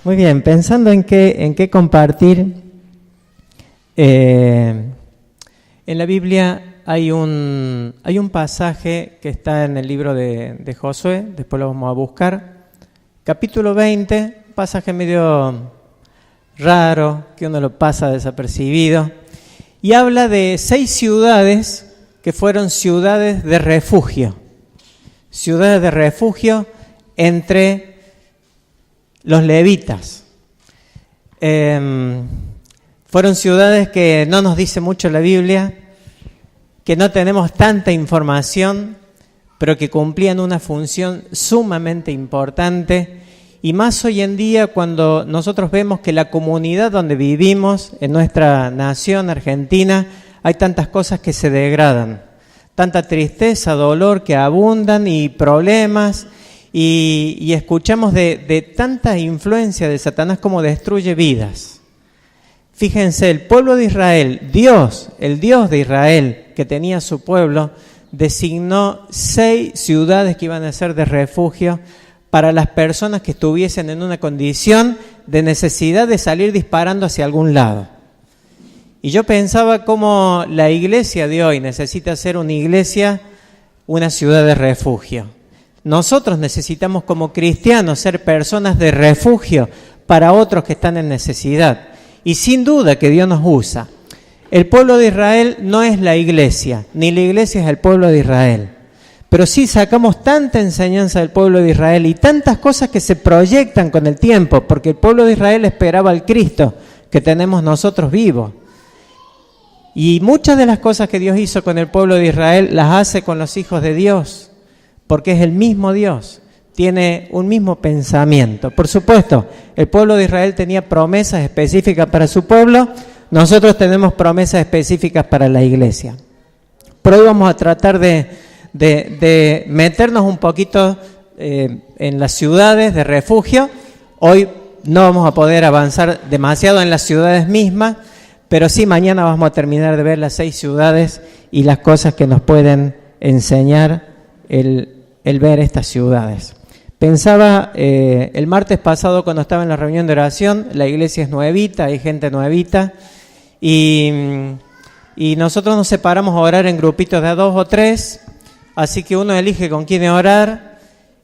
Muy bien, pensando en qué compartir, en la Biblia hay un pasaje que está en el libro de Josué, después lo vamos a buscar, capítulo 20, pasaje medio raro, que uno lo pasa desapercibido, y habla de 6 ciudades que fueron ciudades de refugio entre los levitas. Fueron ciudades que no nos dice mucho la Biblia, que no tenemos tanta información, pero que cumplían una función sumamente importante, y más hoy en día cuando nosotros vemos que la comunidad donde vivimos, en nuestra nación Argentina, hay tantas cosas que se degradan, tanta tristeza, dolor que abundan y problemas, y escuchamos de tanta influencia de Satanás como destruye vidas. Fíjense, el pueblo de Israel, el Dios de Israel que tenía su pueblo, designó 6 ciudades que iban a ser de refugio para las personas que estuviesen en una condición de necesidad de salir disparando hacia algún lado. Y yo pensaba cómo la iglesia de hoy necesita ser una iglesia, una ciudad de refugio. Nosotros necesitamos como cristianos ser personas de refugio para otros que están en necesidad. Y sin duda que Dios nos usa. El pueblo de Israel no es la iglesia, ni la iglesia es el pueblo de Israel. Pero sí sacamos tanta enseñanza del pueblo de Israel y tantas cosas que se proyectan con el tiempo, porque el pueblo de Israel esperaba al Cristo que tenemos nosotros vivos. Y muchas de las cosas que Dios hizo con el pueblo de Israel las hace con los hijos de Dios, porque es el mismo Dios, tiene un mismo pensamiento. Por supuesto, el pueblo de Israel tenía promesas específicas para su pueblo, nosotros tenemos promesas específicas para la iglesia. Pero hoy vamos a tratar de meternos un poquito en las ciudades de refugio. Hoy no vamos a poder avanzar demasiado en las ciudades mismas, pero sí mañana vamos a terminar de ver las 6 ciudades y las cosas que nos pueden enseñar el ver estas ciudades. Pensaba el martes pasado cuando estaba en la reunión de oración, la iglesia es nuevita, hay gente nuevita, y nosotros nos separamos a orar en grupitos de a 2 o 3, así que uno elige con quién orar,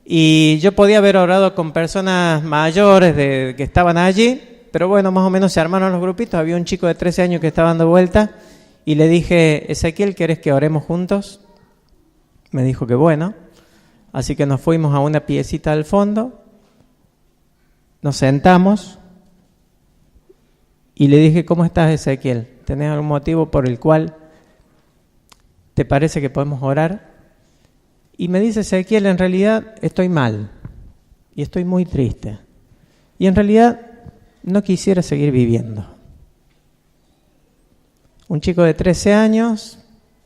y yo podía haber orado con personas mayores que estaban allí, pero bueno, más o menos se armaron los grupitos. Había un chico de 13 años que estaba dando vuelta, y le dije, Ezequiel, ¿querés que oremos juntos? Me dijo que bueno. Así que nos fuimos a una piecita al fondo, nos sentamos y le dije, ¿cómo estás, Ezequiel? ¿Tenés algún motivo por el cual te parece que podemos orar? Y me dice, Ezequiel, en realidad estoy mal y estoy muy triste. Y en realidad no quisiera seguir viviendo. Un chico de 13 años,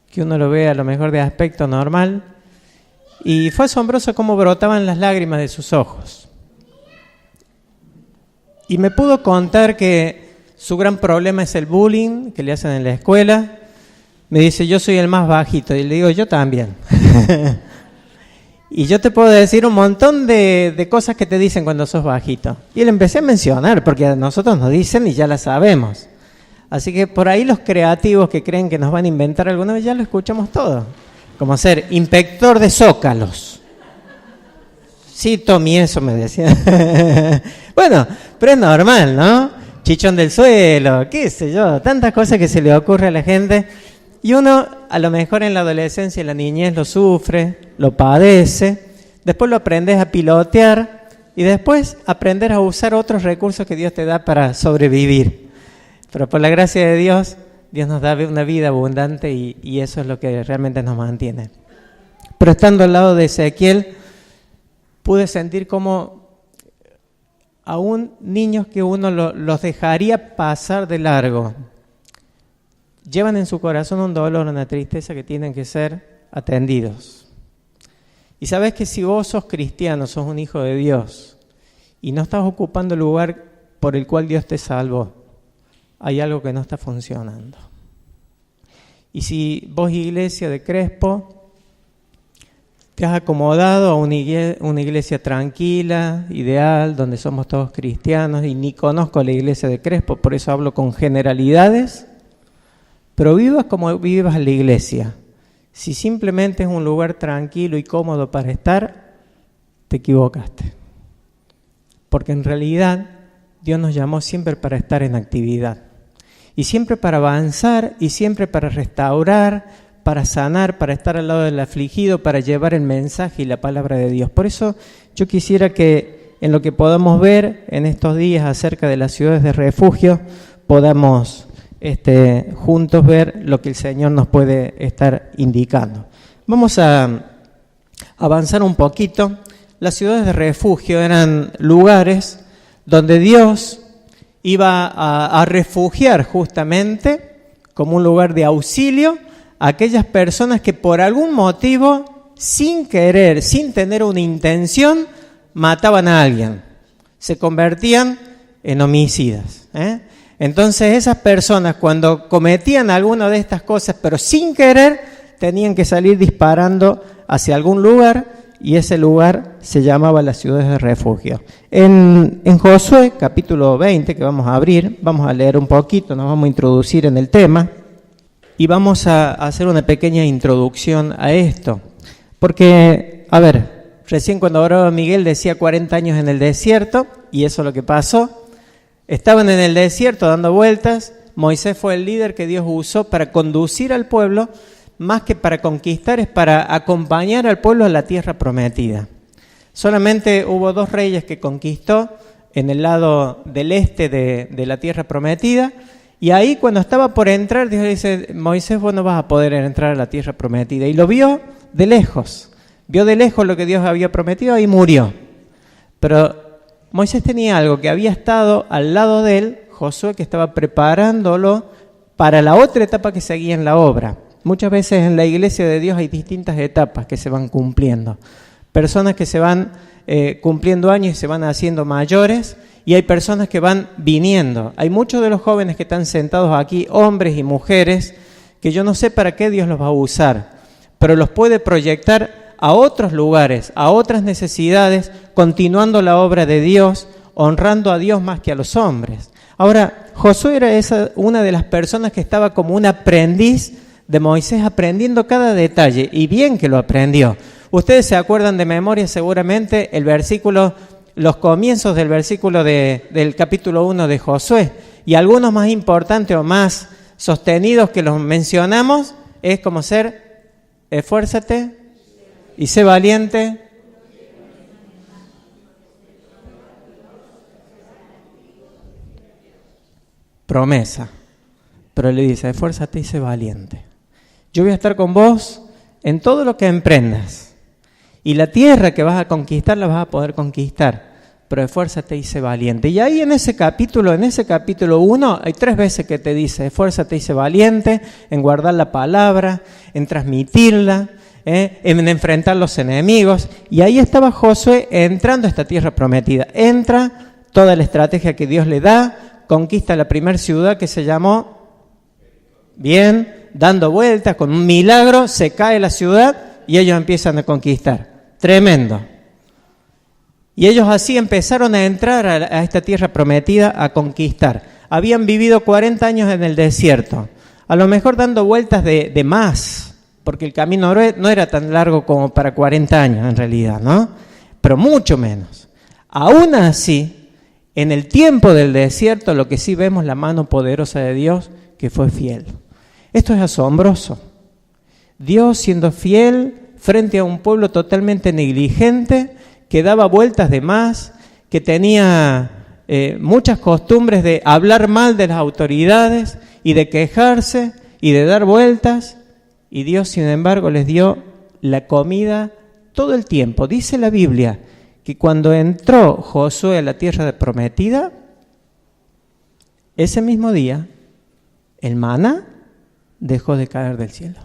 que uno lo ve a lo mejor de aspecto normal, y fue asombroso cómo brotaban las lágrimas de sus ojos. Y me pudo contar que su gran problema es el bullying que le hacen en la escuela. Me dice, yo soy el más bajito. Y le digo, yo también. Y yo te puedo decir un montón de cosas que te dicen cuando sos bajito. Y le empecé a mencionar, porque a nosotros nos dicen y ya las sabemos. Así que por ahí los creativos que creen que nos van a inventar alguna vez, ya lo escuchamos todo. Como ser inspector de zócalos. Sí, Tommy, eso me decía. Bueno, pero es normal, ¿no? Chichón del suelo, qué sé yo, tantas cosas que se le ocurre a la gente. Y uno, a lo mejor en la adolescencia y la niñez lo sufre, lo padece, después lo aprendes a pilotear y después aprender a usar otros recursos que Dios te da para sobrevivir. Pero por la gracia de Dios, Dios nos da una vida abundante y eso es lo que realmente nos mantiene. Pero estando al lado de Ezequiel, pude sentir como aún niños que uno los dejaría pasar de largo, llevan en su corazón un dolor, una tristeza que tienen que ser atendidos. Y sabes que si vos sos cristiano, sos un hijo de Dios y no estás ocupando el lugar por el cual Dios te salvó, hay algo que no está funcionando. Y si vos, iglesia de Crespo, Te has acomodado a una iglesia tranquila, ideal, donde somos todos cristianos, y ni conozco la iglesia de Crespo, por eso hablo con generalidades, pero vivas como vivas la iglesia. Si simplemente es un lugar tranquilo y cómodo para estar, te equivocaste. Porque en realidad Dios nos llamó siempre para estar en actividad, y siempre para avanzar, y siempre para restaurar, para sanar, para estar al lado del afligido, para llevar el mensaje y la palabra de Dios. Por eso yo quisiera que en lo que podamos ver en estos días acerca de las ciudades de refugio, podamos juntos ver lo que el Señor nos puede estar indicando. Vamos a avanzar un poquito. Las ciudades de refugio eran lugares donde Dios iba a refugiar justamente como un lugar de auxilio a aquellas personas que por algún motivo, sin querer, sin tener una intención, mataban a alguien. Se convertían en homicidas. Entonces esas personas, cuando cometían alguna de estas cosas, pero sin querer, tenían que salir disparando hacia algún lugar, y ese lugar se llamaba las ciudades de refugio. En Josué, capítulo 20, que vamos a abrir, vamos a leer un poquito, nos vamos a introducir en el tema, y vamos a hacer una pequeña introducción a esto. Porque, a ver, recién cuando oraba Miguel decía 40 años en el desierto, y eso es lo que pasó. Estaban en el desierto dando vueltas. Moisés fue el líder que Dios usó para conducir al pueblo, más que para conquistar, es para acompañar al pueblo a la tierra prometida. Solamente hubo 2 reyes que conquistó en el lado del este de la tierra prometida, y ahí cuando estaba por entrar, Dios le dice: Moisés, vos no vas a poder entrar a la tierra prometida. Y lo vio de lejos lo que Dios había prometido, y murió. Pero Moisés tenía algo, que había estado al lado de él, Josué, que estaba preparándolo para la otra etapa que seguía en la obra. Muchas veces en la iglesia de Dios hay distintas etapas que se van cumpliendo. Personas que se van cumpliendo años y se van haciendo mayores, y hay personas que van viniendo. Hay muchos de los jóvenes que están sentados aquí, hombres y mujeres, que yo no sé para qué Dios los va a usar, pero los puede proyectar a otros lugares, a otras necesidades, continuando la obra de Dios, honrando a Dios más que a los hombres. Ahora, Josué era una de las personas que estaba como un aprendiz de Moisés, aprendiendo cada detalle, y bien que lo aprendió. Ustedes se acuerdan de memoria seguramente el versículo, los comienzos del versículo del capítulo 1 de Josué, y algunos más importantes o más sostenidos que los mencionamos es como ser: esfuérzate y sé valiente. Promesa. Pero le dice: esfuérzate y sé valiente. Yo voy a estar con vos en todo lo que emprendas. Y la tierra que vas a conquistar la vas a poder conquistar. Pero esfuérzate y sé valiente. Y ahí en ese capítulo 1, hay 3 veces que te dice: esfuérzate y sé valiente, en guardar la palabra, en transmitirla, en enfrentar los enemigos. Y ahí estaba Josué entrando a esta tierra prometida. Entra, toda la estrategia que Dios le da, conquista la primera ciudad que se llamó, bien, dando vueltas, con un milagro, se cae la ciudad y ellos empiezan a conquistar. Tremendo. Y ellos así empezaron a entrar a esta tierra prometida, a conquistar. Habían vivido 40 años en el desierto, a lo mejor dando vueltas de más, porque el camino no era tan largo como para 40 años en realidad, ¿no? Pero mucho menos. Aún así, en el tiempo del desierto, lo que sí vemos, la mano poderosa de Dios, que fue fiel. Esto es asombroso. Dios siendo fiel frente a un pueblo totalmente negligente, que daba vueltas de más, que tenía muchas costumbres de hablar mal de las autoridades y de quejarse y de dar vueltas, y Dios, sin embargo, les dio la comida todo el tiempo. Dice la Biblia que cuando entró Josué a la tierra prometida, ese mismo día, el maná dejó de caer del cielo.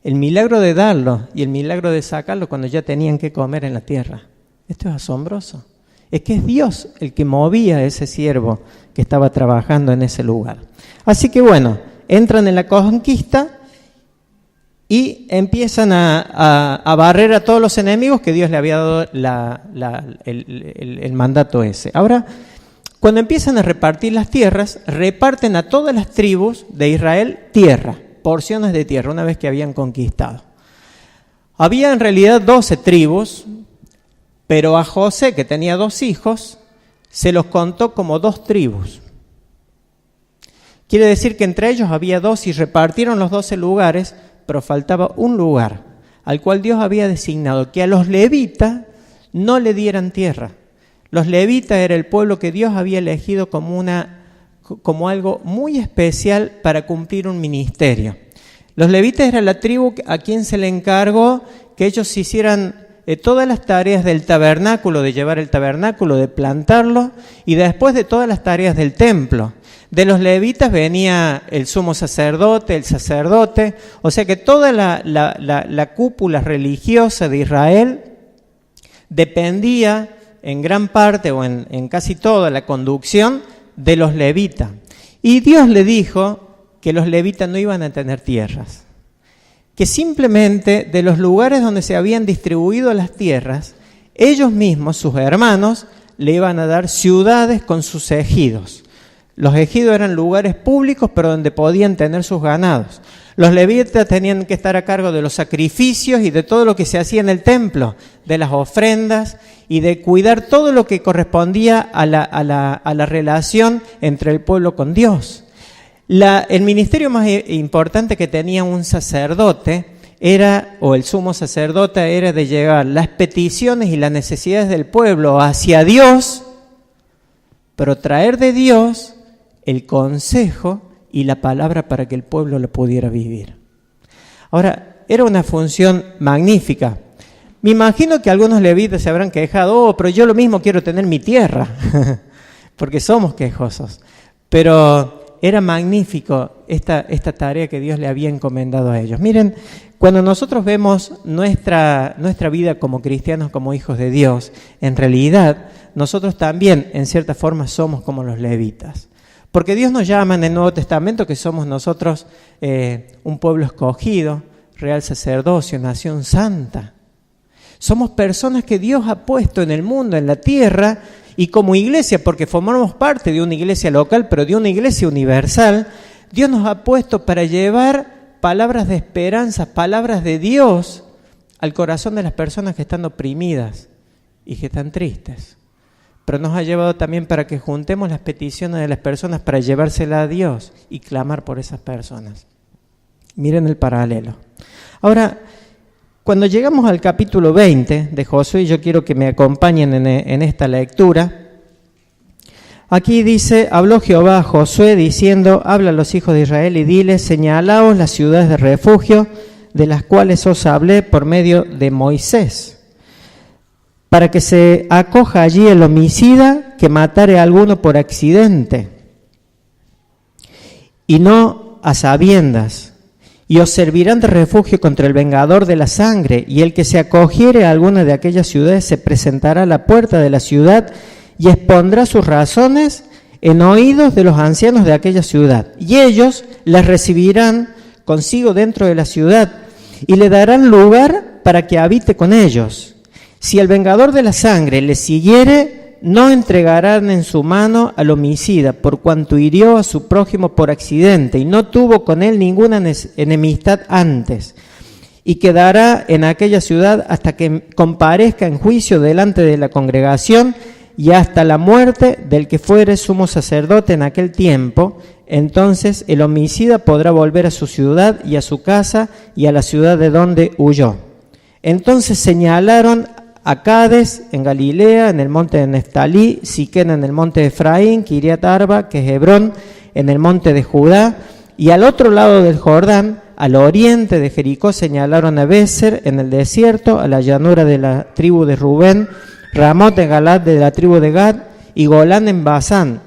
El milagro de darlo y el milagro de sacarlo cuando ya tenían que comer en la tierra. Esto es asombroso. Es que es Dios el que movía a ese siervo que estaba trabajando en ese lugar. Así que bueno, entran en la conquista y empiezan a barrer a todos los enemigos que Dios le había dado el mandato ese. Ahora, cuando empiezan a repartir las tierras, reparten a todas las tribus de Israel tierra, porciones de tierra, una vez que habían conquistado. Había en realidad 12 tribus, pero a José, que tenía 2 hijos, se los contó como 2 tribus. Quiere decir que entre ellos había 2 y repartieron los 12 lugares, pero faltaba un lugar al cual Dios había designado que a los levitas no le dieran tierra. Los levitas era el pueblo que Dios había elegido como algo muy especial para cumplir un ministerio. Los levitas era la tribu a quien se le encargó que ellos hicieran todas las tareas del tabernáculo, de llevar el tabernáculo, de plantarlo, y después de todas las tareas del templo. De los levitas venía el sumo sacerdote, el sacerdote, o sea que toda la cúpula religiosa de Israel dependía en gran parte o en casi toda la conducción de los levitas. Y Dios le dijo que los levitas no iban a tener tierras, que simplemente de los lugares donde se habían distribuido las tierras, ellos mismos, sus hermanos, le iban a dar ciudades con sus ejidos. Los ejidos eran lugares públicos, pero donde podían tener sus ganados. Los levitas tenían que estar a cargo de los sacrificios y de todo lo que se hacía en el templo, de las ofrendas y de cuidar todo lo que correspondía a la relación entre el pueblo con Dios. El ministerio más importante que tenía un sacerdote o el sumo sacerdote, era de llevar las peticiones y las necesidades del pueblo hacia Dios, pero traer de Dios el consejo y la palabra para que el pueblo lo pudiera vivir. Ahora, era una función magnífica. Me imagino que algunos levitas se habrán quejado, pero yo lo mismo quiero tener mi tierra, porque somos quejosos. Pero era magnífico esta tarea que Dios le había encomendado a ellos. Miren, cuando nosotros vemos nuestra vida como cristianos, como hijos de Dios, en realidad nosotros también, en cierta forma, somos como los levitas. Porque Dios nos llama en el Nuevo Testamento que somos nosotros un pueblo escogido, real sacerdocio, nación santa. Somos personas que Dios ha puesto en el mundo, en la tierra, y como iglesia, porque formamos parte de una iglesia local, pero de una iglesia universal, Dios nos ha puesto para llevar palabras de esperanza, palabras de Dios al corazón de las personas que están oprimidas y que están tristes. Pero nos ha llevado también para que juntemos las peticiones de las personas para llevárselas a Dios y clamar por esas personas. Miren el paralelo. Ahora, cuando llegamos al capítulo 20 de Josué, yo quiero que me acompañen en esta lectura. Aquí dice, habló Jehová a Josué diciendo, habla a los hijos de Israel y diles, señalaos las ciudades de refugio de las cuales os hablé por medio de Moisés, para que se acoja allí el homicida que matare a alguno por accidente, y no a sabiendas, y os servirán de refugio contra el vengador de la sangre, y el que se acogiere a alguna de aquellas ciudades se presentará a la puerta de la ciudad y expondrá sus razones en oídos de los ancianos de aquella ciudad, y ellos las recibirán consigo dentro de la ciudad, y le darán lugar para que habite con ellos. Si el vengador de la sangre le siguiere, no entregarán en su mano al homicida, por cuanto hirió a su prójimo por accidente, y no tuvo con él ninguna enemistad antes, y quedará en aquella ciudad hasta que comparezca en juicio delante de la congregación, y hasta la muerte del que fuere sumo sacerdote en aquel tiempo. Entonces el homicida podrá volver a su ciudad y a su casa y a la ciudad de donde huyó. Entonces señalaron a Cades en Galilea, en el monte de Neftalí, Siquén en el monte de Efraín, Kiriat Arba, que es Hebrón, en el monte de Judá, y al otro lado del Jordán, al oriente de Jericó, señalaron a Béser en el desierto, a la llanura de la tribu de Rubén, Ramot de Galad de la tribu de Gad, y Golán en Basán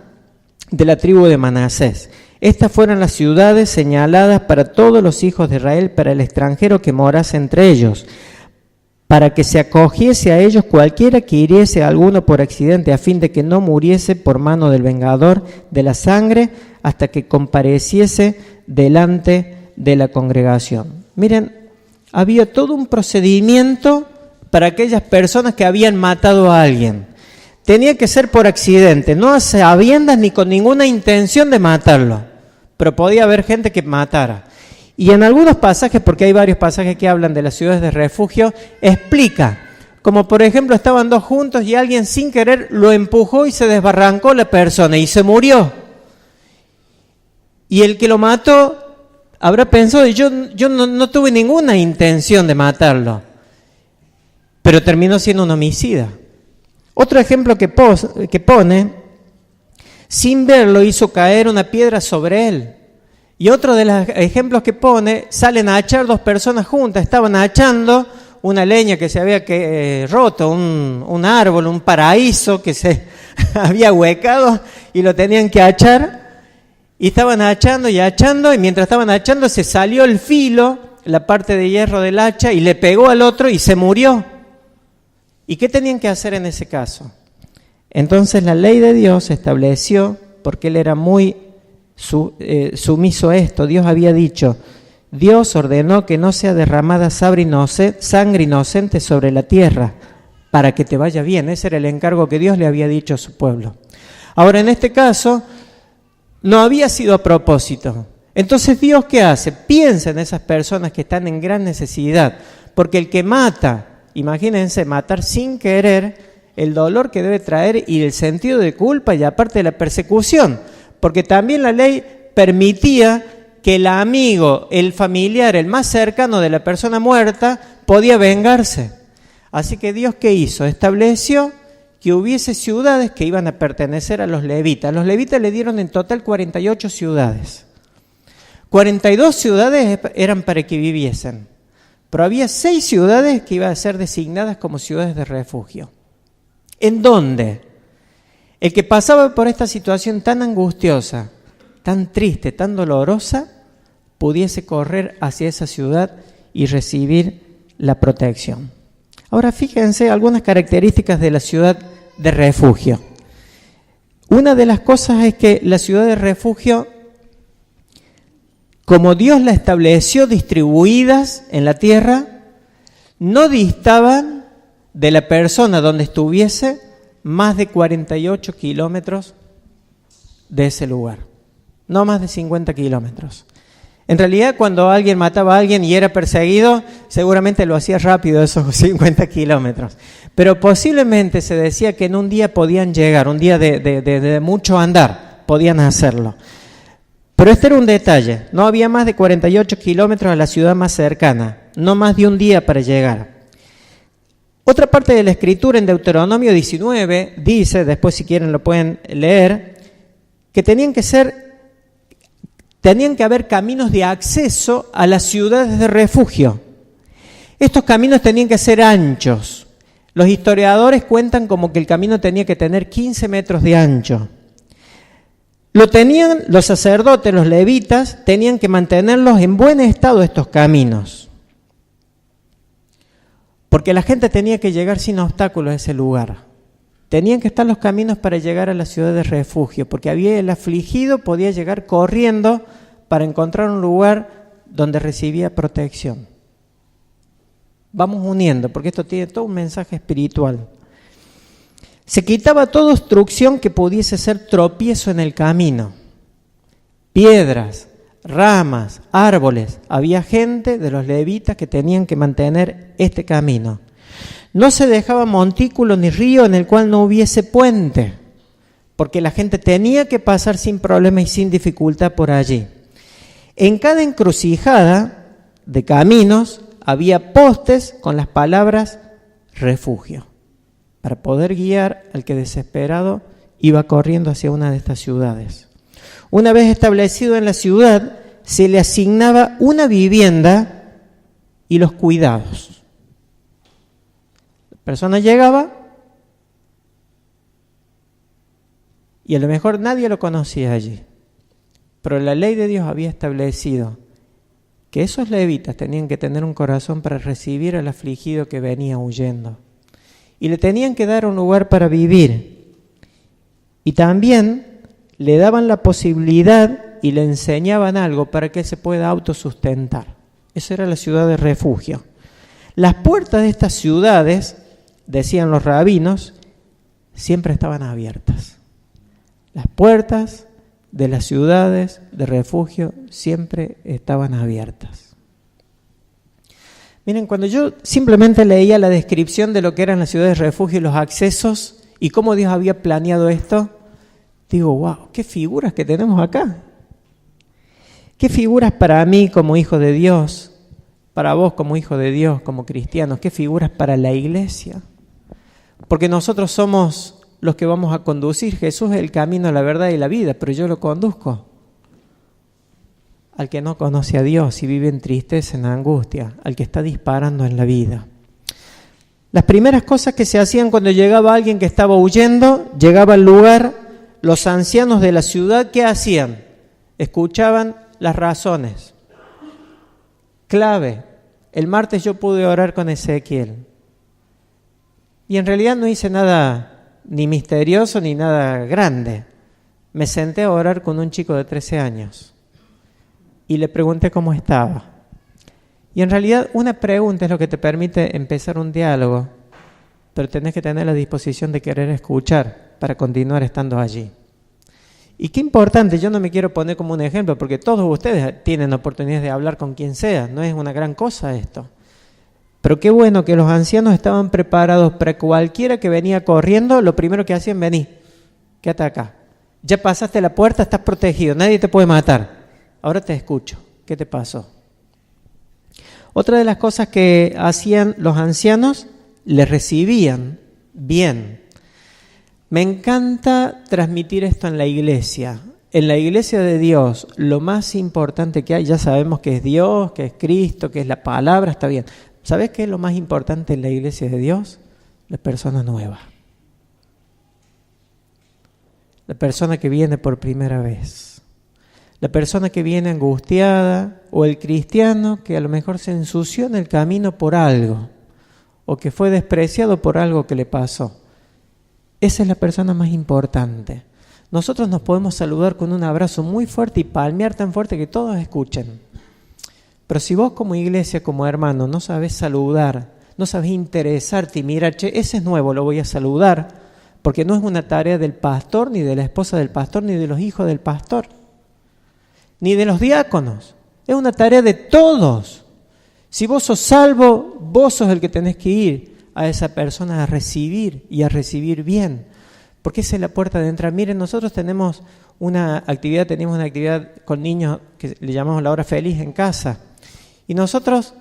de la tribu de Manasés. Estas fueron las ciudades señaladas para todos los hijos de Israel, para el extranjero que morase entre ellos, para que se acogiese a ellos cualquiera que hiriese a alguno por accidente, a fin de que no muriese por mano del vengador de la sangre, hasta que compareciese delante de la congregación. Miren, había todo un procedimiento para aquellas personas que habían matado a alguien. Tenía que ser por accidente, no a sabiendas ni con ninguna intención de matarlo, pero podía haber gente que matara. Y en algunos pasajes, porque hay varios pasajes que hablan de las ciudades de refugio, explica, como por ejemplo estaban dos juntos y alguien sin querer lo empujó y se desbarrancó la persona y se murió. Y el que lo mató habrá pensado, yo no tuve ninguna intención de matarlo, pero terminó siendo un homicida. Otro ejemplo que pone, sin verlo hizo caer una piedra sobre él. Y otro de los ejemplos que pone, salen a hachar dos personas juntas, estaban hachando una leña que se había roto, un árbol, un paraíso que se había huecado y lo tenían que hachar. Y estaban hachando, y mientras estaban hachando se salió el filo, la parte de hierro del hacha, y le pegó al otro y se murió. ¿Y qué tenían que hacer en ese caso? Entonces la ley de Dios estableció, porque él era muy sumiso a esto, Dios había dicho, Dios ordenó que no sea derramada sangre inocente sobre la tierra, para que te vaya bien. Ese era el encargo que Dios le había dicho a su pueblo. Ahora, en este caso, no había sido a propósito. Entonces, ¿Dios qué hace? Piensa en esas personas que están en gran necesidad, porque el que mata, imagínense, matar sin querer, el dolor que debe traer y el sentido de culpa y aparte de la persecución, porque también la ley permitía que el amigo, el familiar, el más cercano de la persona muerta podía vengarse. Así que Dios, ¿qué hizo? Estableció que hubiese ciudades que iban a pertenecer a los levitas. Los levitas le dieron en total 48 ciudades. 42 ciudades eran para que viviesen, pero había 6 ciudades que iban a ser designadas como ciudades de refugio. ¿En dónde? El que pasaba por esta situación tan angustiosa, tan triste, tan dolorosa, pudiese correr hacia esa ciudad y recibir la protección. Ahora fíjense algunas características de la ciudad de refugio. Una de las cosas es que la ciudad de refugio, como Dios la estableció distribuidas en la tierra, no distaban de la persona donde estuviese más de 48 kilómetros de ese lugar, no más de 50 kilómetros. En realidad, cuando alguien mataba a alguien y era perseguido, seguramente lo hacía rápido esos 50 kilómetros. Pero posiblemente se decía que en un día podían llegar, un día de mucho andar, podían hacerlo. Pero este era un detalle, no había más de 48 kilómetros a la ciudad más cercana, no más de un día para llegar. Otra parte de la escritura en Deuteronomio 19 dice, después si quieren lo pueden leer, que tenían que haber caminos de acceso a las ciudades de refugio. Estos caminos tenían que ser anchos. Los historiadores cuentan como que el camino tenía que tener 15 metros de ancho. Lo tenían los sacerdotes, los levitas, tenían que mantenerlos en buen estado estos caminos, porque la gente tenía que llegar sin obstáculos a ese lugar. Tenían que estar los caminos para llegar a la ciudad de refugio, porque había el afligido, podía llegar corriendo para encontrar un lugar donde recibía protección. Vamos uniendo, porque esto tiene todo un mensaje espiritual. Se quitaba toda obstrucción que pudiese ser tropiezo en el camino. Piedras, ramas, árboles. Había gente de los levitas que tenían que mantener este camino. No se dejaba montículo ni río en el cual no hubiese puente, porque la gente tenía que pasar sin problema y sin dificultad por allí. En cada encrucijada de caminos había postes con las palabras refugio, para poder guiar al que desesperado iba corriendo hacia una de estas ciudades. Una vez establecido en la ciudad, se le asignaba una vivienda y los cuidados. La persona llegaba y a lo mejor nadie lo conocía allí, pero la ley de Dios había establecido que esos levitas tenían que tener un corazón para recibir al afligido que venía huyendo. Y le tenían que dar un lugar para vivir. Y también le daban la posibilidad y le enseñaban algo para que él se pueda autosustentar. Eso era la ciudad de refugio. Las puertas de estas ciudades, decían los rabinos, siempre estaban abiertas. Las puertas de las ciudades de refugio siempre estaban abiertas. Miren, cuando yo simplemente leía la descripción de lo que eran las ciudades de refugio y los accesos y cómo Dios había planeado esto, digo, wow, qué figuras que tenemos acá. Qué figuras para mí como hijo de Dios, para vos como hijo de Dios, como cristianos, qué figuras para la iglesia. Porque nosotros somos los que vamos a conducir. Jesús es el camino, la verdad y la vida, pero yo lo conduzco. Al que no conoce a Dios y vive en tristeza, en angustia, al que está disparando en la vida. Las primeras cosas que se hacían cuando llegaba alguien que estaba huyendo, llegaba al lugar, los ancianos de la ciudad, ¿qué hacían? Escuchaban las razones. Clave, el martes yo pude orar con Ezequiel. Y en realidad no hice nada ni misterioso ni nada grande. Me senté a orar con un chico de 13 años y le pregunté cómo estaba. Y en realidad una pregunta es lo que te permite empezar un diálogo, pero tenés que tener la disposición de querer escuchar para continuar estando allí. Y qué importante, yo no me quiero poner como un ejemplo, porque todos ustedes tienen oportunidades de hablar con quien sea, no es una gran cosa esto. Pero qué bueno que los ancianos estaban preparados para cualquiera que venía corriendo, lo primero que hacían, vení, quédate acá. Ya pasaste la puerta, estás protegido, nadie te puede matar. Ahora te escucho, ¿qué te pasó? Otra de las cosas que hacían los ancianos, les recibían bien. Me encanta transmitir esto en la iglesia. En la iglesia de Dios, lo más importante que hay, ya sabemos que es Dios, que es Cristo, que es la palabra, está bien. ¿Sabes qué es lo más importante en la iglesia de Dios? La persona nueva. La persona que viene por primera vez. La persona que viene angustiada, o el cristiano que a lo mejor se ensució en el camino por algo, o que fue despreciado por algo que le pasó. Esa es la persona más importante. Nosotros nos podemos saludar con un abrazo muy fuerte y palmear tan fuerte que todos escuchen. Pero si vos como iglesia, como hermano, no sabés saludar, no sabés interesarte y mirar, che, ese es nuevo, lo voy a saludar, porque no es una tarea del pastor, ni de la esposa del pastor, ni de los hijos del pastor, ni de los diáconos. Es una tarea de todos. Si vos sos salvo, vos sos el que tenés que ir a esa persona a recibir y a recibir bien, porque esa es la puerta de entrada. Miren, nosotros teníamos una actividad con niños que le llamamos la hora feliz en casa, y nosotros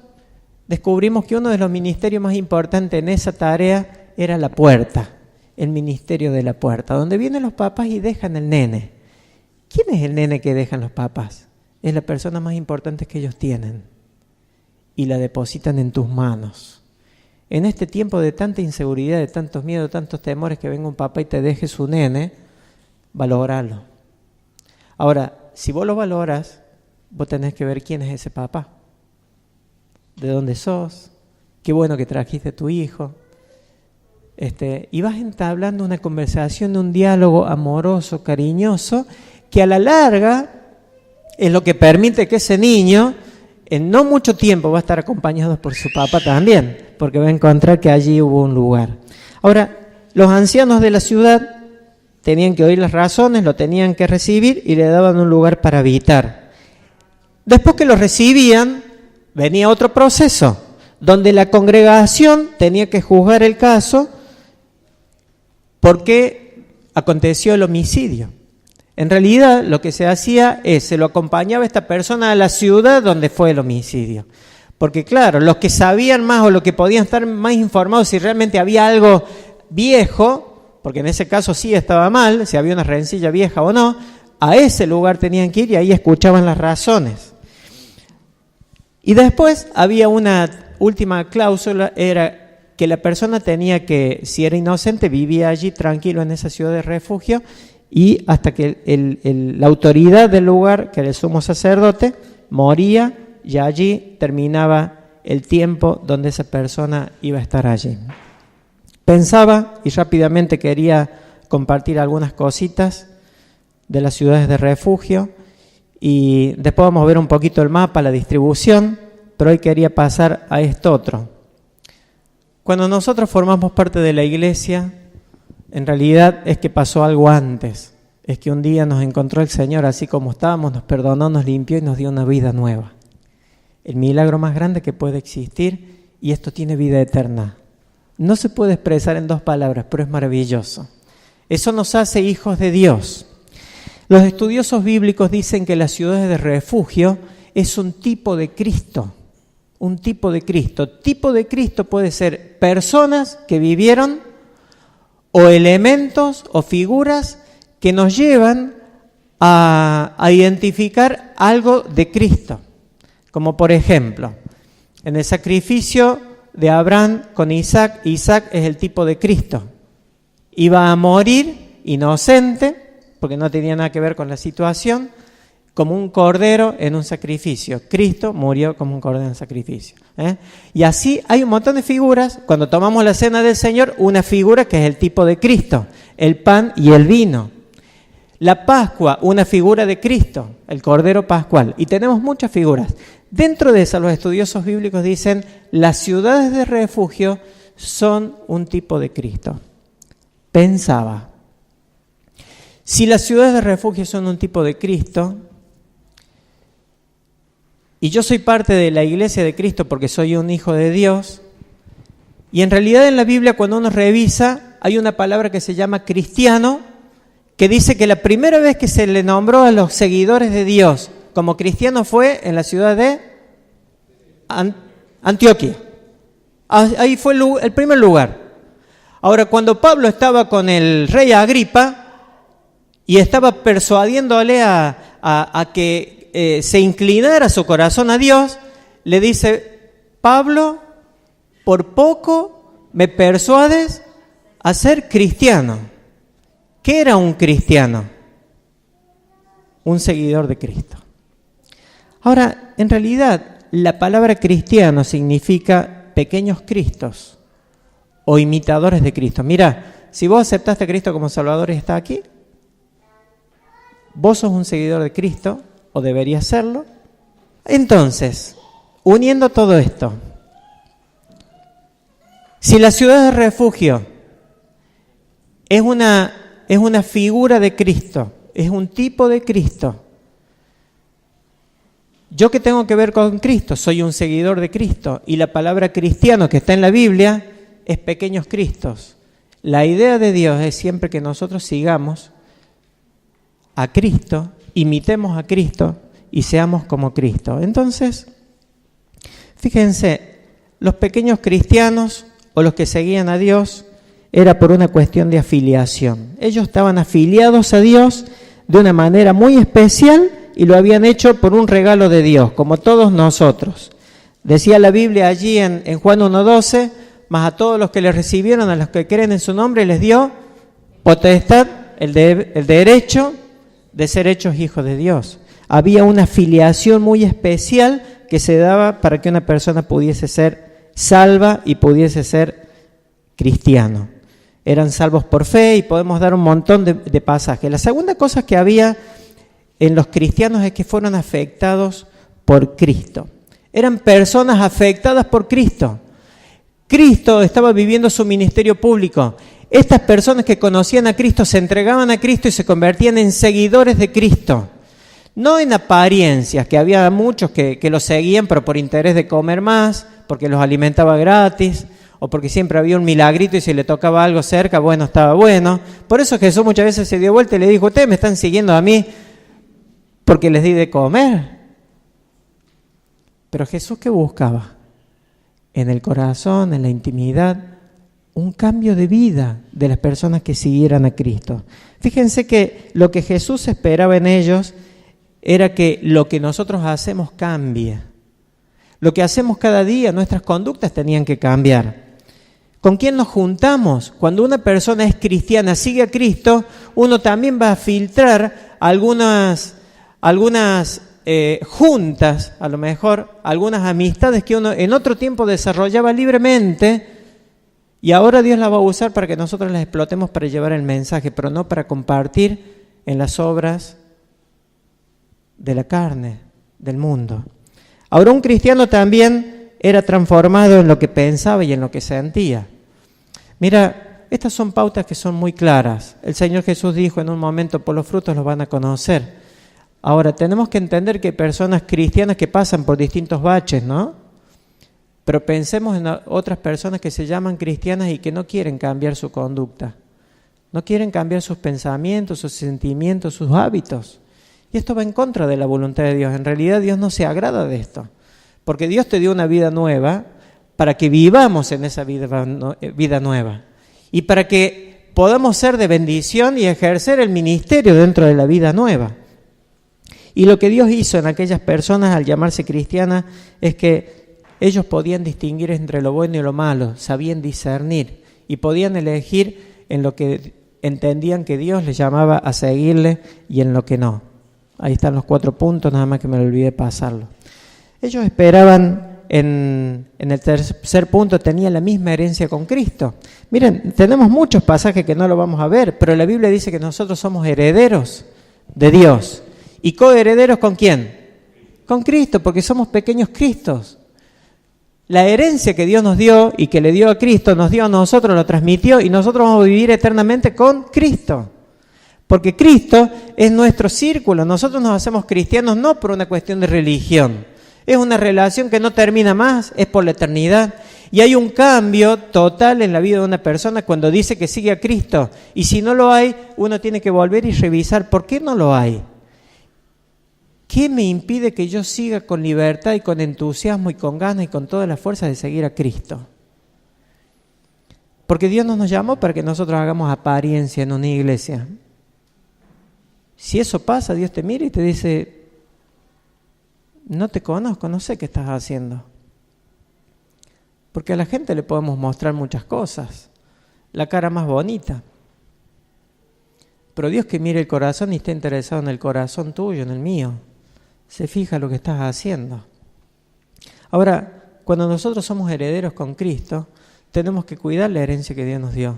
descubrimos que uno de los ministerios más importantes en esa tarea era la puerta, el ministerio de la puerta, donde vienen los papás y dejan el nene. ¿Quién es el nene que dejan los papás? Es la persona más importante que ellos tienen y la depositan en tus manos. En este tiempo de tanta inseguridad, de tantos miedos, de tantos temores, que venga un papá y te deje su nene, valóralo. Ahora, si vos lo valoras, vos tenés que ver quién es ese papá, de dónde sos, qué bueno que trajiste a tu hijo. Y vas entablando una conversación, un diálogo amoroso, cariñoso, que a la larga es lo que permite que ese niño en no mucho tiempo va a estar acompañado por su papá también, porque va a encontrar que allí hubo un lugar. Ahora, los ancianos de la ciudad tenían que oír las razones, lo tenían que recibir y le daban un lugar para habitar. Después que lo recibían, venía otro proceso, donde la congregación tenía que juzgar el caso porque aconteció el homicidio. En realidad, lo que se hacía es, se lo acompañaba a esta persona a la ciudad donde fue el homicidio. Porque claro, los que sabían más o los que podían estar más informados si realmente había algo viejo, porque en ese caso sí estaba mal, si había una rencilla vieja o no, a ese lugar tenían que ir y ahí escuchaban las razones. Y después había una última cláusula, era que la persona tenía que, si era inocente, vivía allí tranquilo en esa ciudad de refugio, y hasta que la autoridad del lugar, que era el sumo sacerdote, moría y allí terminaba el tiempo donde esa persona iba a estar allí. Pensaba y rápidamente quería compartir algunas cositas de las ciudades de refugio y después vamos a ver un poquito el mapa, la distribución, pero hoy quería pasar a esto otro. Cuando nosotros formamos parte de la iglesia, en realidad es que pasó algo antes. Es que un día nos encontró el Señor así como estábamos, nos perdonó, nos limpió y nos dio una vida nueva. El milagro más grande que puede existir, y esto tiene vida eterna. No se puede expresar en 2 palabras, pero es maravilloso. Eso nos hace hijos de Dios. Los estudiosos bíblicos dicen que las ciudades de refugio es un tipo de Cristo. Un tipo de Cristo. Tipo de Cristo puede ser personas que vivieron o elementos o figuras que nos llevan a identificar algo de Cristo. Como por ejemplo, en el sacrificio de Abraham con Isaac, Isaac es el tipo de Cristo. Iba a morir inocente, porque no tenía nada que ver con la situación, como un cordero en un sacrificio. Cristo murió como un cordero en sacrificio. Y así hay un montón de figuras. Cuando tomamos la cena del Señor, una figura que es el tipo de Cristo, el pan y el vino. La Pascua, una figura de Cristo, el Cordero Pascual. Y tenemos muchas figuras. Dentro de eso, los estudiosos bíblicos dicen, las ciudades de refugio son un tipo de Cristo. Pensaba, si las ciudades de refugio son un tipo de Cristo, y yo soy parte de la iglesia de Cristo porque soy un hijo de Dios, y en realidad en la Biblia cuando uno revisa, hay una palabra que se llama cristiano, que dice que la primera vez que se le nombró a los seguidores de Dios como cristiano fue en la ciudad de Antioquía. Ahí fue el primer lugar. Ahora, cuando Pablo estaba con el rey Agripa y estaba persuadiéndole a que se inclinara su corazón a Dios, le dice, Pablo, por poco me persuades a ser cristiano. ¿Qué era un cristiano? Un seguidor de Cristo. Ahora, en realidad, la palabra cristiano significa pequeños cristos o imitadores de Cristo. Mira, si vos aceptaste a Cristo como Salvador y estás aquí, vos sos un seguidor de Cristo, o deberías serlo. Entonces, uniendo todo esto, si la ciudad de refugio es una figura de Cristo, es un tipo de Cristo. ¿Yo qué tengo que ver con Cristo? Soy un seguidor de Cristo. Y la palabra cristiano que está en la Biblia es pequeños cristos. La idea de Dios es siempre que nosotros sigamos a Cristo, imitemos a Cristo y seamos como Cristo. Entonces, fíjense, los pequeños cristianos o los que seguían a Dios era por una cuestión de afiliación. Ellos estaban afiliados a Dios de una manera muy especial y lo habían hecho por un regalo de Dios, como todos nosotros. Decía la Biblia allí en Juan 1:12, mas a todos los que le recibieron, a los que creen en su nombre, les dio potestad, el derecho de ser hechos hijos de Dios. Había una afiliación muy especial que se daba para que una persona pudiese ser salva y pudiese ser cristiano. Eran salvos por fe y podemos dar un montón de pasajes. La segunda cosa que había en los cristianos es que fueron afectados por Cristo. Eran personas afectadas por Cristo. Cristo estaba viviendo su ministerio público. Estas personas que conocían a Cristo se entregaban a Cristo y se convertían en seguidores de Cristo. No en apariencias, que había muchos que lo seguían, pero por interés de comer más, porque los alimentaba gratis, o porque siempre había un milagrito y si le tocaba algo cerca, bueno, estaba bueno. Por eso Jesús muchas veces se dio vuelta y le dijo, ustedes me están siguiendo a mí porque les di de comer. Pero Jesús, ¿qué buscaba? En el corazón, en la intimidad, un cambio de vida de las personas que siguieran a Cristo. Fíjense que lo que Jesús esperaba en ellos era que lo que nosotros hacemos cambie. Lo que hacemos cada día, nuestras conductas tenían que cambiar. ¿Con quién nos juntamos? Cuando una persona es cristiana, sigue a Cristo, uno también va a filtrar algunas juntas, a lo mejor, algunas amistades que uno en otro tiempo desarrollaba libremente y ahora Dios las va a usar para que nosotros las explotemos para llevar el mensaje, pero no para compartir en las obras de la carne, del mundo. Ahora, un cristiano también era transformado en lo que pensaba y en lo que sentía. Mira, estas son pautas que son muy claras. El Señor Jesús dijo en un momento, por los frutos los van a conocer. Ahora, tenemos que entender que hay personas cristianas que pasan por distintos baches, ¿no? Pero pensemos en otras personas que se llaman cristianas y que no quieren cambiar su conducta. No quieren cambiar sus pensamientos, sus sentimientos, sus hábitos. Y esto va en contra de la voluntad de Dios. En realidad Dios no se agrada de esto. Porque Dios te dio una vida nueva para que vivamos en esa vida nueva. Y para que podamos ser de bendición y ejercer el ministerio dentro de la vida nueva. Y lo que Dios hizo en aquellas personas al llamarse cristianas es que ellos podían distinguir entre lo bueno y lo malo, sabían discernir y podían elegir en lo que entendían que Dios les llamaba a seguirle y en lo que no. Ahí están los 4 puntos, nada más que me lo olvidé pasarlo. Ellos esperaban, en el tercer punto, tenían la misma herencia con Cristo. Miren, tenemos muchos pasajes que no lo vamos a ver, pero la Biblia dice que nosotros somos herederos de Dios. ¿Y coherederos con quién? Con Cristo, porque somos pequeños Cristos. La herencia que Dios nos dio y que le dio a Cristo, nos dio a nosotros, lo transmitió y nosotros vamos a vivir eternamente con Cristo. Porque Cristo es nuestro círculo. Nosotros nos hacemos cristianos no por una cuestión de religión. Es una relación que no termina más, es por la eternidad. Y hay un cambio total en la vida de una persona cuando dice que sigue a Cristo. Y si no lo hay, uno tiene que volver y revisar por qué no lo hay. ¿Qué me impide que yo siga con libertad y con entusiasmo y con ganas y con toda la fuerza de seguir a Cristo? Porque Dios no nos llamó para que nosotros hagamos apariencia en una iglesia. Si eso pasa, Dios te mira y te dice, no te conozco, no sé qué estás haciendo. Porque a la gente le podemos mostrar muchas cosas, la cara más bonita. Pero Dios que mira el corazón y está interesado en el corazón tuyo, en el mío, se fija lo que estás haciendo. Ahora, cuando nosotros somos herederos con Cristo, tenemos que cuidar la herencia que Dios nos dio.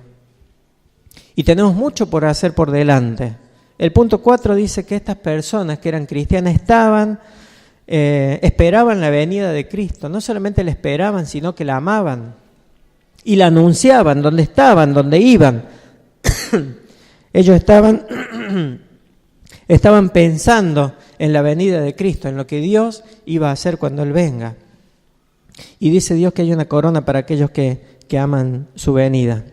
Y tenemos mucho por hacer por delante. El punto 4 dice que estas personas que eran cristianas esperaban la venida de Cristo. No solamente la esperaban, sino que la amaban. Y la anunciaban, donde estaban, donde iban. Ellos estaban pensando en la venida de Cristo, en lo que Dios iba a hacer cuando Él venga. Y dice Dios que hay una corona para aquellos que aman su venida.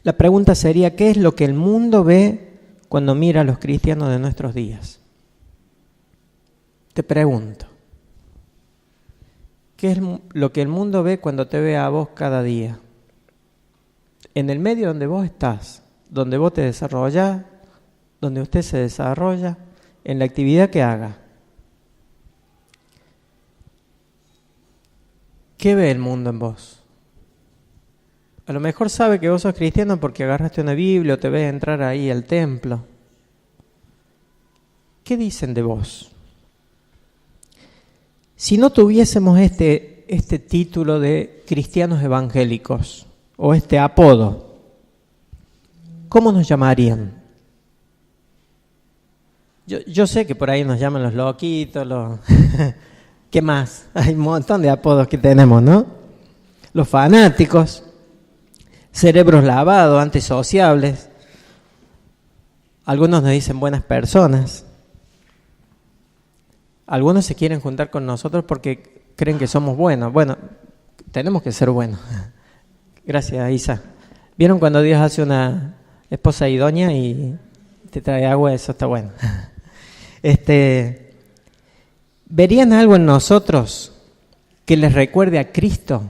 La pregunta sería, ¿qué es lo que el mundo ve cuando mira a los cristianos de nuestros días? Te pregunto, ¿qué es lo que el mundo ve cuando te ve a vos cada día? En el medio donde vos estás, donde vos te desarrollás, donde usted se desarrolla, en la actividad que haga. ¿Qué ve el mundo en vos? A lo mejor sabe que vos sos cristiano porque agarraste una Biblia o te ves entrar ahí al templo. ¿Qué dicen de vos? Si no tuviésemos este título de cristianos evangélicos o este apodo, ¿cómo nos llamarían? Yo sé que por ahí nos llaman los loquitos, ¿qué más? Hay un montón de apodos que tenemos, ¿no? Los fanáticos, cerebros lavados, antisociables. Algunos nos dicen buenas personas. Algunos se quieren juntar con nosotros porque creen que somos buenos. Bueno, tenemos que ser buenos. Gracias, Isa. ¿Vieron cuando Dios hace una esposa idónea y te trae agua? Eso está bueno. ¿Verían algo en nosotros que les recuerde a Cristo?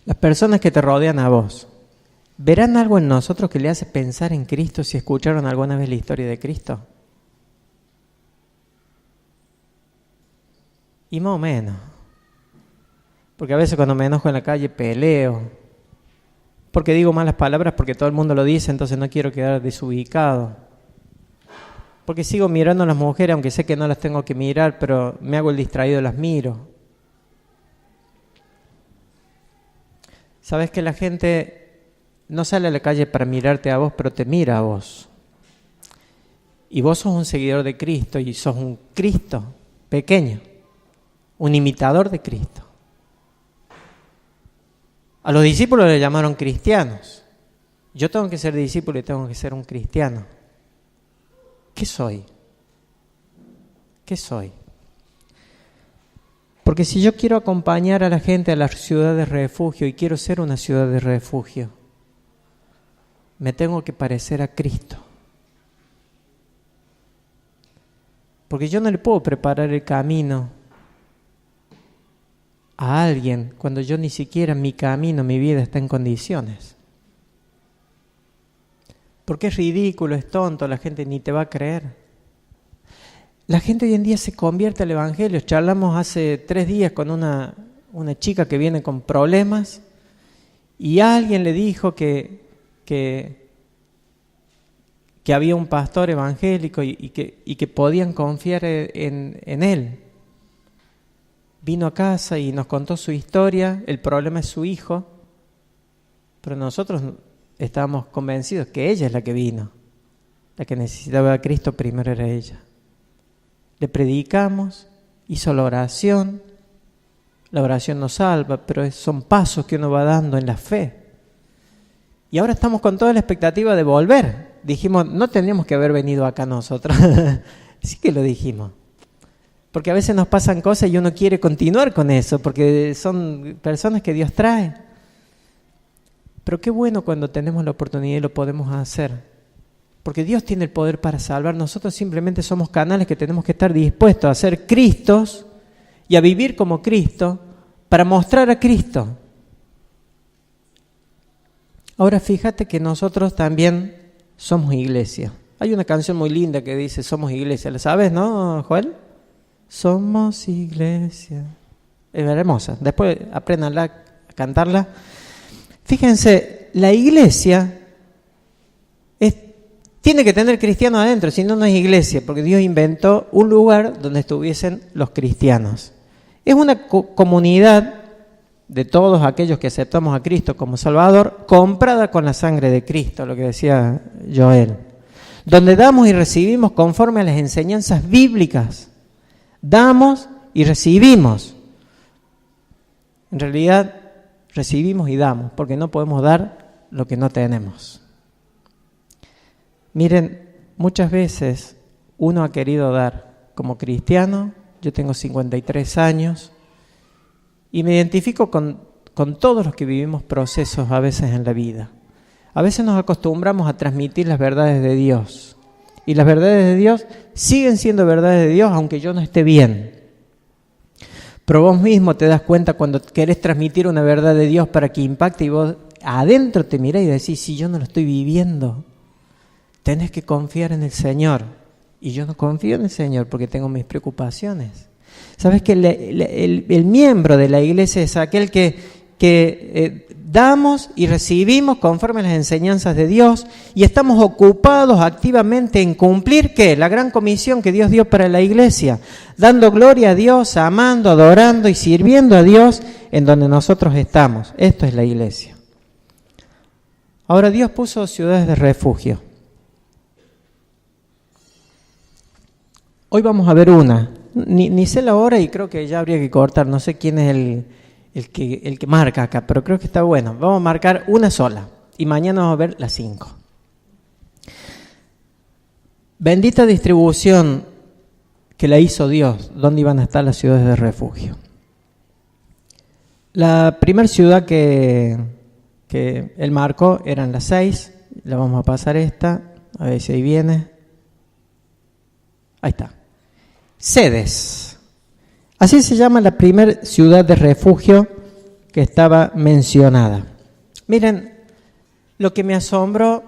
Las personas que te rodean a vos, ¿verán algo en nosotros que le hace pensar en Cristo si escucharon alguna vez la historia de Cristo? Y más o menos. Porque a veces cuando me enojo en la calle peleo. Porque digo malas palabras porque todo el mundo lo dice, entonces no quiero quedar desubicado. Porque sigo mirando a las mujeres, aunque sé que no las tengo que mirar, pero me hago el distraído y las miro. Sabes que la gente no sale a la calle para mirarte a vos, pero te mira a vos. Y vos sos un seguidor de Cristo y sos un Cristo pequeño. un imitador de Cristo. A los discípulos le llamaron cristianos. Yo tengo que ser discípulo y tengo que ser un cristiano. ¿Qué soy? ¿Qué soy? Porque si yo quiero acompañar a la gente a la ciudad de refugio y quiero ser una ciudad de refugio, me tengo que parecer a Cristo. Porque yo no le puedo preparar el camino a alguien cuando yo ni siquiera mi camino, mi vida está en condiciones. Porque es ridículo, es tonto, la gente ni te va a creer. La gente hoy en día se convierte al Evangelio. Charlamos hace 3 días con una chica que viene con problemas y alguien le dijo que había un pastor evangélico y que podían confiar en él. Vino a casa y nos contó su historia, el problema es su hijo, pero nosotros estábamos convencidos que ella es la que vino, la que necesitaba a Cristo primero era ella. Le predicamos, hizo la oración nos salva, pero son pasos que uno va dando en la fe. Y ahora estamos con toda la expectativa de volver. Dijimos, no tendríamos que haber venido acá nosotros. Sí que lo dijimos. Porque a veces nos pasan cosas y uno quiere continuar con eso, porque son personas que Dios trae. Pero qué bueno cuando tenemos la oportunidad y lo podemos hacer. Porque Dios tiene el poder para salvar. Nosotros simplemente somos canales que tenemos que estar dispuestos a ser Cristos y a vivir como Cristo para mostrar a Cristo. Ahora fíjate que nosotros también somos iglesia. Hay una canción muy linda que dice somos iglesia. ¿La sabes, no, Joel? Somos iglesia. Es hermosa. Después apréndanla a cantarla. Fíjense, la iglesia tiene que tener cristianos adentro, si no, no es iglesia, porque Dios inventó un lugar donde estuviesen los cristianos. Es una comunidad de todos aquellos que aceptamos a Cristo como Salvador, comprada con la sangre de Cristo, lo que decía Joel, donde damos y recibimos conforme a las enseñanzas bíblicas. Damos y recibimos. En realidad, recibimos y damos, porque no podemos dar lo que no tenemos. Miren, muchas veces uno ha querido dar como cristiano. Yo tengo 53 años y me identifico con todos los que vivimos procesos a veces en la vida. A veces nos acostumbramos a transmitir las verdades de Dios y las verdades de Dios siguen siendo verdades de Dios aunque yo no esté bien. Pero vos mismo te das cuenta cuando querés transmitir una verdad de Dios para que impacte y vos adentro te mirás y decís, si yo no lo estoy viviendo, tenés que confiar en el Señor. Y yo no confío en el Señor porque tengo mis preocupaciones. ¿Sabes que el miembro de la iglesia es aquel que damos y recibimos conforme a las enseñanzas de Dios y estamos ocupados activamente en cumplir ¿qué? La gran comisión que Dios dio para la iglesia, dando gloria a Dios, amando, adorando y sirviendo a Dios en donde nosotros estamos. Esto es la iglesia. Ahora Dios puso ciudades de refugio. Hoy vamos a ver una. Ni sé la hora y creo que ya habría que cortar. No sé quién es el que marca acá, pero creo que está bueno. Vamos a marcar una sola y mañana vamos a ver las 5. Bendita distribución que la hizo Dios, ¿dónde iban a estar las ciudades de refugio? La primera ciudad que él marcó eran las 6. La vamos a pasar esta, a ver si ahí viene. Ahí está. Sedes. Así se llama la primera ciudad de refugio que estaba mencionada. Miren, lo que me asombró,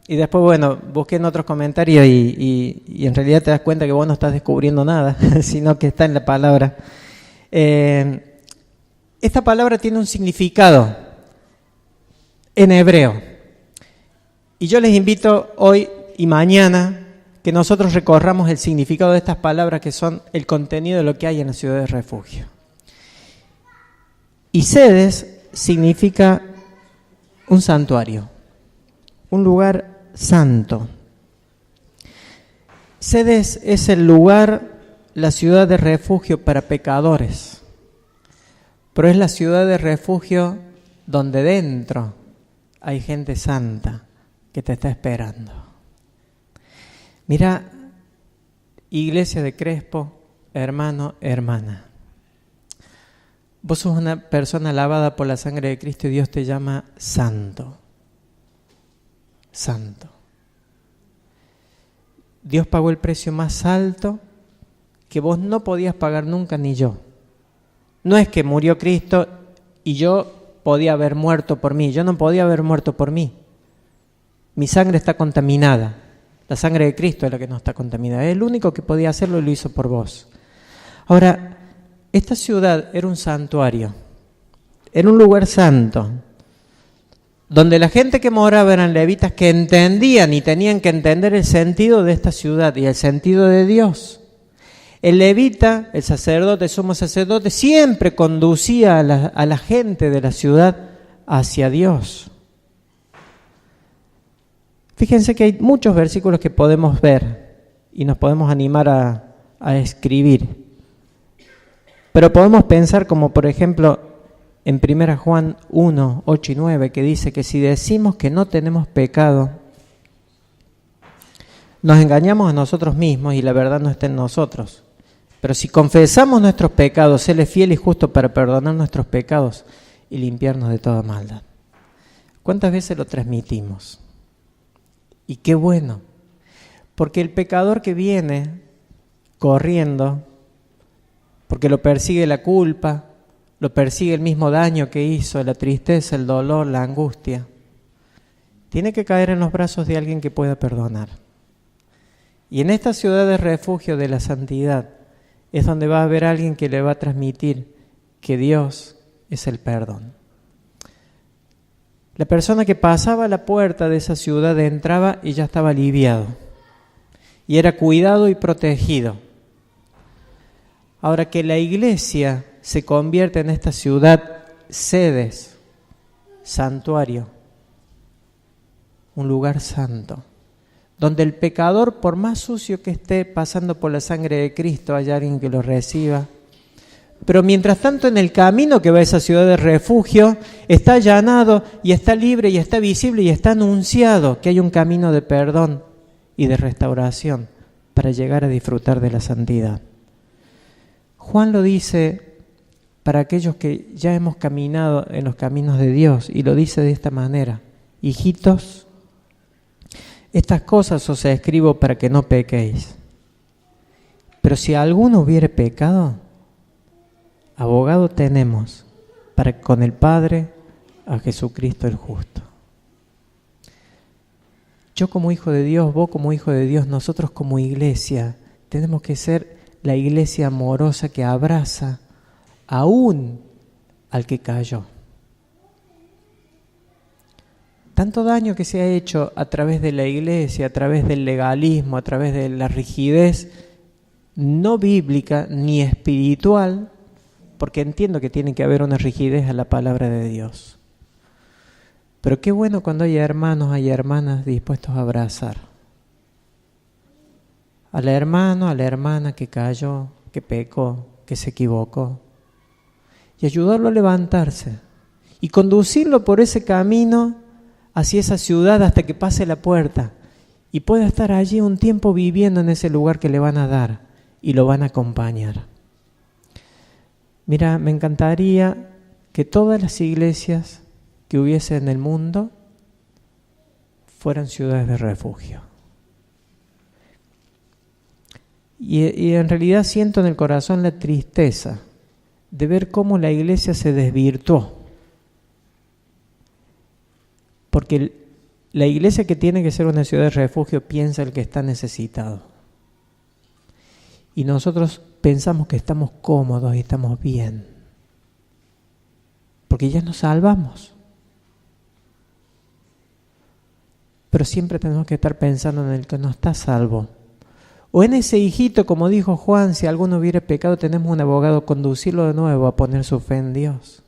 y después, bueno, busqué en otros comentarios y en realidad te das cuenta que vos no estás descubriendo nada, sino que está en la palabra. Esta palabra tiene un significado en hebreo. Y yo les invito hoy y mañana que nosotros recorramos el significado de estas palabras que son el contenido de lo que hay en la ciudad de refugio. Y sedes significa un santuario, un lugar santo. Sedes es el lugar, la ciudad de refugio para pecadores, pero es la ciudad de refugio donde dentro hay gente santa que te está esperando. Mira, iglesia de Crespo, hermano, hermana, vos sos una persona lavada por la sangre de Cristo y Dios te llama santo. Santo. Dios pagó el precio más alto que vos no podías pagar nunca ni yo. No es que murió Cristo y yo podía haber muerto por mí. Yo no podía haber muerto por mí. Mi sangre está contaminada. La sangre de Cristo es la que no está contaminada. Es el único que podía hacerlo y lo hizo por vos. Ahora, esta ciudad era un santuario. Era un lugar santo. Donde la gente que moraba eran levitas que entendían y tenían que entender el sentido de esta ciudad y el sentido de Dios. El levita, el sacerdote, el sumo sacerdote, siempre conducía a la gente de la ciudad hacia Dios. Fíjense que hay muchos versículos que podemos ver y nos podemos animar a escribir. Pero podemos pensar como por ejemplo en 1 Juan 1, 8 y 9, que dice que si decimos que no tenemos pecado, nos engañamos a nosotros mismos y la verdad no está en nosotros. Pero si confesamos nuestros pecados, Él es fiel y justo para perdonar nuestros pecados y limpiarnos de toda maldad. ¿Cuántas veces lo transmitimos? Y qué bueno, porque el pecador que viene corriendo, porque lo persigue la culpa, lo persigue el mismo daño que hizo, la tristeza, el dolor, la angustia, tiene que caer en los brazos de alguien que pueda perdonar. Y en esta ciudad de refugio de la santidad es donde va a haber alguien que le va a transmitir que Dios es el perdón. La persona que pasaba a la puerta de esa ciudad entraba y ya estaba aliviado. Y era cuidado y protegido. Ahora que la iglesia se convierte en esta ciudad sedes, santuario, un lugar santo, donde el pecador, por más sucio que esté pasando por la sangre de Cristo, haya alguien que lo reciba. Pero mientras tanto en el camino que va a esa ciudad de refugio está allanado y está libre y está visible y está anunciado que hay un camino de perdón y de restauración para llegar a disfrutar de la santidad. Juan lo dice para aquellos que ya hemos caminado en los caminos de Dios y lo dice de esta manera: hijitos, estas cosas os escribo para que no pequéis. Pero si alguno hubiere pecado, abogado tenemos para con el Padre a Jesucristo el justo. Yo como hijo de Dios, vos como hijo de Dios, nosotros como iglesia, tenemos que ser la iglesia amorosa que abraza aún al que cayó. Tanto daño que se ha hecho a través de la iglesia, a través del legalismo, a través de la rigidez no bíblica ni espiritual, porque entiendo que tiene que haber una rigidez a la palabra de Dios. Pero qué bueno cuando hay hermanos, hay hermanas dispuestos a abrazar al hermano, a la hermana que cayó, que pecó, que se equivocó, y ayudarlo a levantarse y conducirlo por ese camino hacia esa ciudad hasta que pase la puerta y pueda estar allí un tiempo viviendo en ese lugar que le van a dar y lo van a acompañar. Mira, me encantaría que todas las iglesias que hubiese en el mundo fueran ciudades de refugio. Y en realidad siento en el corazón la tristeza de ver cómo la iglesia se desvirtuó. Porque la iglesia que tiene que ser una ciudad de refugio piensa el que está necesitado. Y nosotros pensamos que estamos cómodos y estamos bien. Porque ya nos salvamos. Pero siempre tenemos que estar pensando en el que no está salvo. O en ese hijito, como dijo Juan, si alguno hubiere pecado, tenemos un abogado, conducirlo de nuevo a poner su fe en Dios.